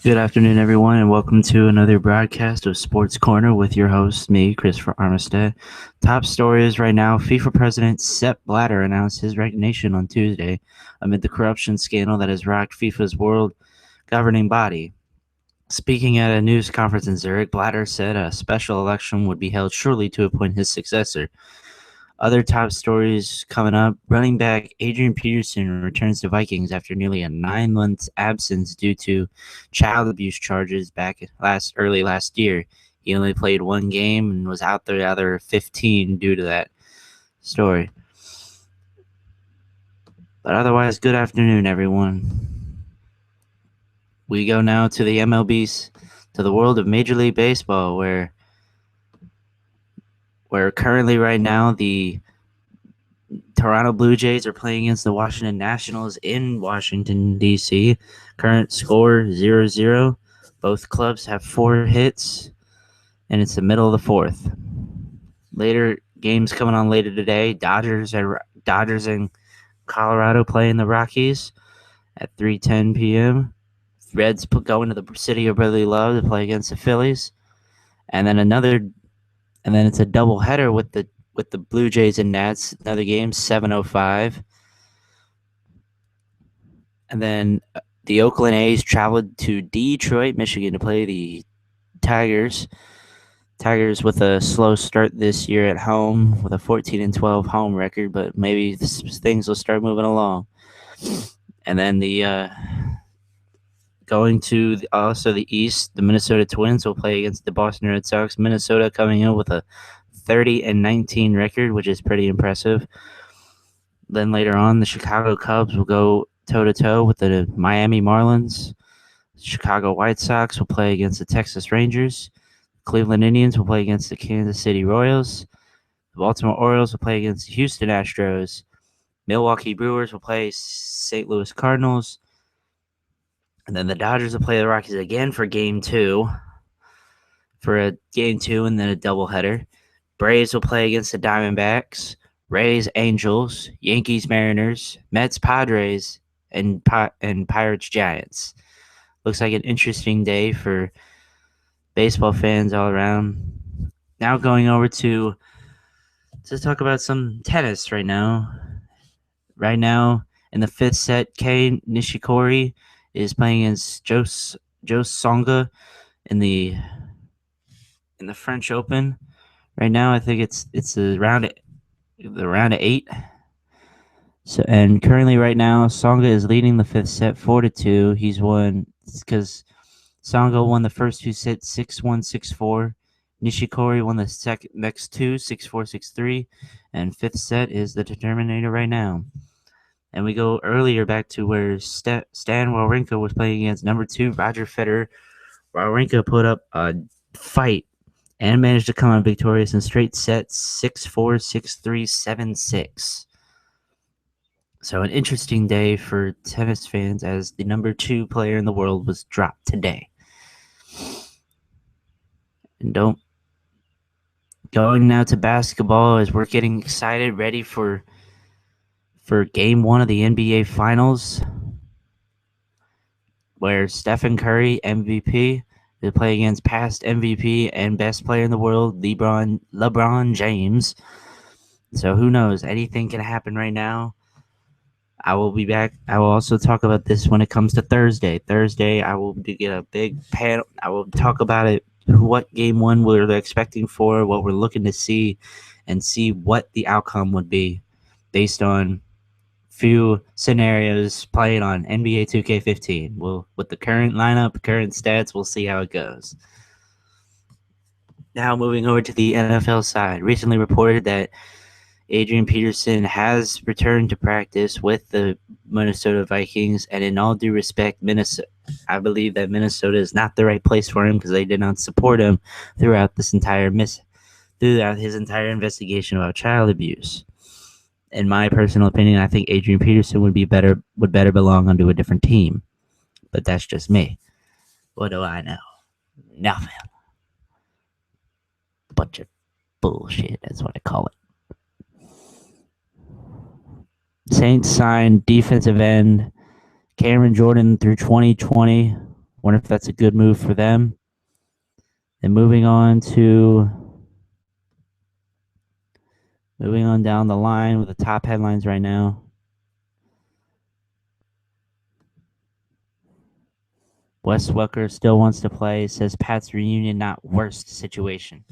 Good afternoon, everyone, and welcome to another broadcast of Sports Corner with your host, me, Christopher Armistead. Top stories right now: FIFA President Sepp Blatter announced his resignation on Tuesday amid the corruption scandal that has rocked FIFA's world governing body. Speaking at a news conference in Zurich, Blatter said a special election would be held shortly to appoint his successor. Other top stories coming up: running back Adrian Peterson returns to Vikings after nearly a 9 month absence due to child abuse charges back early last year. He only played one game and was out the other 15 due to that story. But otherwise, good afternoon, everyone. We go now to the MLB's, to the world of Major League Baseball, where currently right now the Toronto Blue Jays are playing against the Washington Nationals in Washington, D.C. Current score 0-0. Both clubs have 4 hits, and it's the middle of the fourth. Later games coming on later today. Dodgers and Colorado playing the Rockies at 3:10 p.m. Reds going to the city of brotherly love to play against the Phillies, and then it's a doubleheader with the Blue Jays and Nats. Another game 7:05. And then the Oakland A's traveled to Detroit, Michigan to play the Tigers. Tigers with a slow start this year at home with a 14-12 home record, but maybe things will start moving along. And then going to also the East, the Minnesota Twins will play against the Boston Red Sox. Minnesota coming in with a 30-19 record, which is pretty impressive. Then later on, the Chicago Cubs will go toe-to-toe with the Miami Marlins. Chicago White Sox will play against the Texas Rangers. Cleveland Indians will play against the Kansas City Royals. The Baltimore Orioles will play against the Houston Astros. Milwaukee Brewers will play St. Louis Cardinals. And then the Dodgers will play the Rockies again for Game 2. And then a doubleheader. Braves will play against the Diamondbacks. Rays, Angels, Yankees, Mariners, Mets, Padres, and Pirates, Giants. Looks like an interesting day for baseball fans all around. Now going over to talk about some tennis right now. Right now, in the fifth set, Kei Nishikori is playing against Jo Tsonga in the French Open. Right now, I think it's the round of 8. So, and currently right now, Tsonga is leading the fifth set 4-2. He's won because Tsonga won the first 2 sets 6-1, 6-4. Nishikori won the next 2 6-4, 6-3, and fifth set is the determinator right now. And we go earlier back to where Stan Wawrinka was playing against number 2 Roger Federer. Wawrinka put up a fight and managed to come out victorious in straight sets 6-4, 6-3, 7-6. So an interesting day for tennis fans as the number 2 player in the world was dropped today. And going now to basketball as we're getting excited, ready for Game 1 of the NBA Finals, where Stephen Curry, MVP, will play against past MVP and best player in the world, LeBron James. So who knows? Anything can happen right now. I will be back. I will also talk about this when it comes to Thursday. Thursday, I will get a big panel. I will talk about it, what Game 1 we're expecting for, what we're looking to see, and see what the outcome would be based on few scenarios playing on NBA 2K15. With the current lineup, current stats, we'll see how it goes. Now moving over to the NFL side, recently reported that Adrian Peterson has returned to practice with the Minnesota Vikings, and in all due respect, I believe that Minnesota is not the right place for him because they did not support him throughout his entire investigation about child abuse. In my personal opinion, I think Adrian Peterson would better belong onto a different team. But that's just me. What do I know? Nothing. Bunch of bullshit, that's what I call it. Saints signed defensive end Cameron Jordan through 2020. Wonder if that's a good move for them. And moving on down the line with the top headlines right now. Wes Welker still wants to play. Says Pat's reunion not worst situation.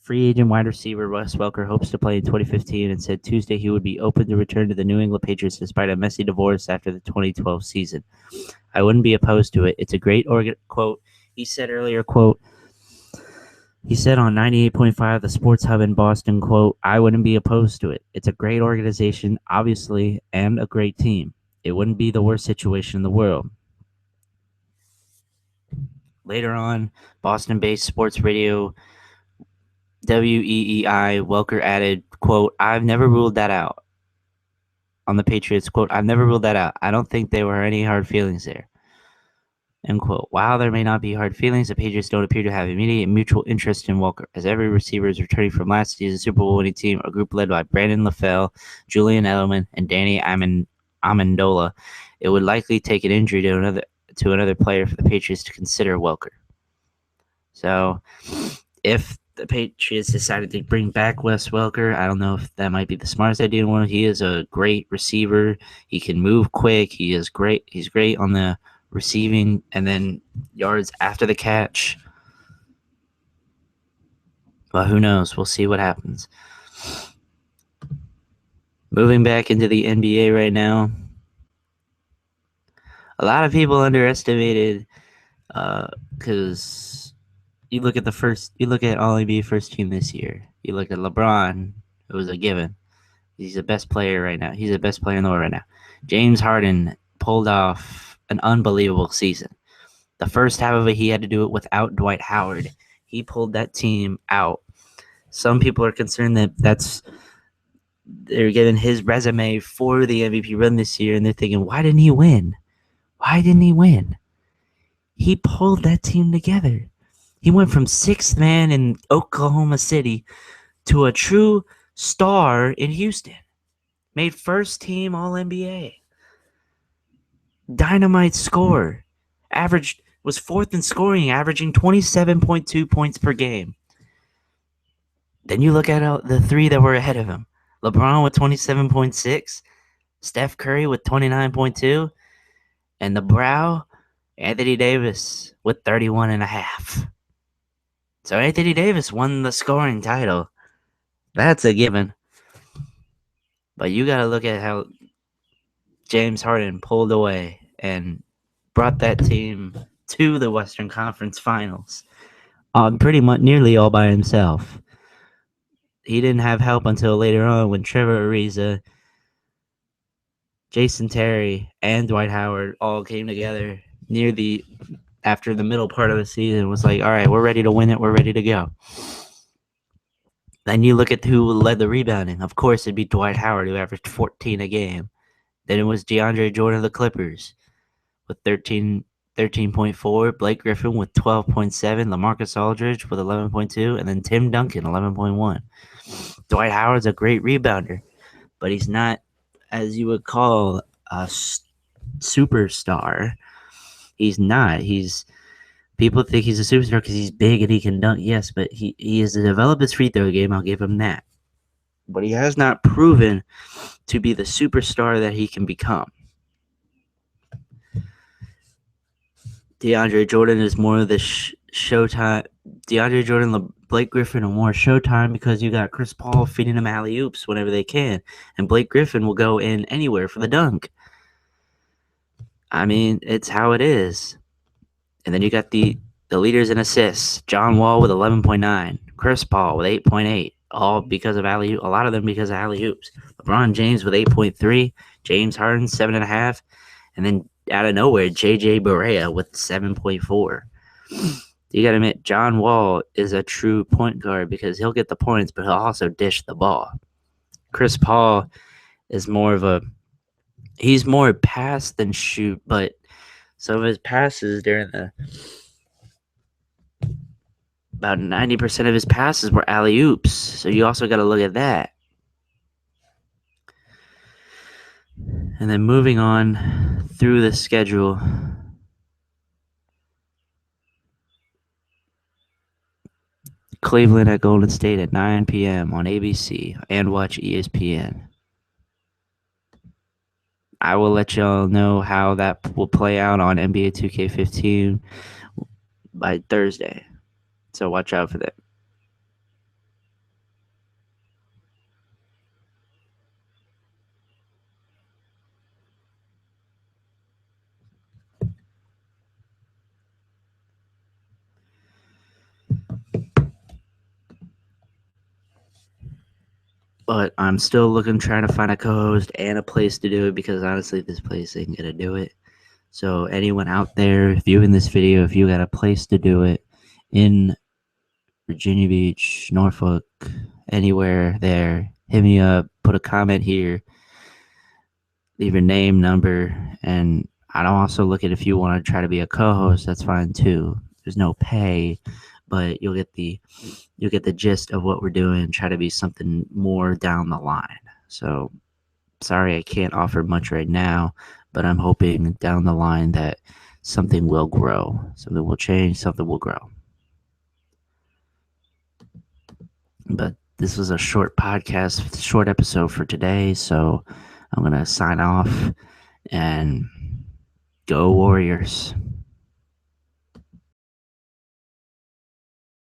Free agent wide receiver Wes Welker hopes to play in 2015 and said Tuesday he would be open to return to the New England Patriots despite a messy divorce after the 2012 season. I wouldn't be opposed to it. It's a great quote. He said earlier, quote, he said on 98.5 The Sports Hub in Boston, quote, I wouldn't be opposed to it. It's a great organization, obviously, and a great team. It wouldn't be the worst situation in the world. Later on, Boston-based sports radio WEEI Welker added, quote, I've never ruled that out. On the Patriots, quote, I've never ruled that out. I don't think there were any hard feelings there. End quote. While there may not be hard feelings, the Patriots don't appear to have immediate mutual interest in Welker, as every receiver is returning from last season's Super Bowl winning team, a group led by Brandon LaFell, Julian Edelman, and Danny Amendola. It would likely take an injury to another player for the Patriots to consider Welker. So, if the Patriots decided to bring back Wes Welker, I don't know if that might be the smartest idea in the world. He is a great receiver. He can move quick. He's great on the receiving and then yards after the catch. But who knows? We'll see what happens. Moving back into the NBA right now. A lot of people underestimated because you look at all NBA first team this year. You look at LeBron, it was a given. He's the best player right now. He's the best player in the world right now. James Harden pulled off an unbelievable season. The first half of it, he had to do it without Dwight Howard. He pulled that team out. Some people are concerned that they're giving his resume for the MVP run this year, and they're thinking, why didn't he win? Why didn't he win? He pulled that team together. He went from sixth man in Oklahoma City to a true star in Houston. Made first team All-NBA. Dynamite score. Was fourth in scoring, averaging 27.2 points per game. Then you look at the three that were ahead of him. LeBron with 27.6, Steph Curry with 29.2, and the brow, Anthony Davis with 31.5. So Anthony Davis won the scoring title. That's a given. But you got to look at how James Harden pulled away and brought that team to the Western Conference Finals pretty much nearly all by himself. He didn't have help until later on when Trevor Ariza, Jason Terry, and Dwight Howard all came together after the middle part of the season. Was like, all right, we're ready to win it. We're ready to go. Then you look at who led the rebounding. Of course, it'd be Dwight Howard, who averaged 14 a game. Then it was DeAndre Jordan of the Clippers with 13.4, Blake Griffin with 12.7, LaMarcus Aldridge with 11.2, and then Tim Duncan, 11.1. Dwight Howard's a great rebounder, but he's not, as you would call, a superstar. He's not. People think he's a superstar because he's big and he can dunk. Yes, but he has developed his free throw game. I'll give him that. But he has not proven to be the superstar that he can become. DeAndre Jordan is more of the showtime. DeAndre Jordan, Blake Griffin are more showtime because you got Chris Paul feeding him alley-oops whenever they can. And Blake Griffin will go in anywhere for the dunk. I mean, it's how it is. And then you got the leaders in assists. John Wall with 11.9. Chris Paul with 8.8. All because of alley-oops. A lot of them because of alley-oops. LeBron James with 8.3. James Harden, 7.5. And then out of nowhere, J.J. Barea with 7.4. You got to admit, John Wall is a true point guard because he'll get the points, but he'll also dish the ball. Chris Paul is he's more pass than shoot, but some of his passes about 90% of his passes were alley-oops. So you also got to look at that. And then moving on through the schedule, Cleveland at Golden State at 9 p.m. on ABC and watch ESPN. I will let y'all know how that will play out on NBA 2K15 by Thursday. So watch out for that. But I'm still trying to find a co-host and a place to do it because honestly, this place ain't gonna do it. So anyone out there viewing this video, if you got a place to do it in Virginia Beach, Norfolk, anywhere there, hit me up. Put a comment here. Leave your name, number, and I'd also look at if you want to try to be a co-host. That's fine too. There's no pay, but you'll get the gist of what we're doing. Try to be something more down the line. So sorry I can't offer much right now, but I'm hoping down the line that something will grow, something will change, something will grow. But this was a short podcast, short episode for today, so I'm going to sign off and go Warriors.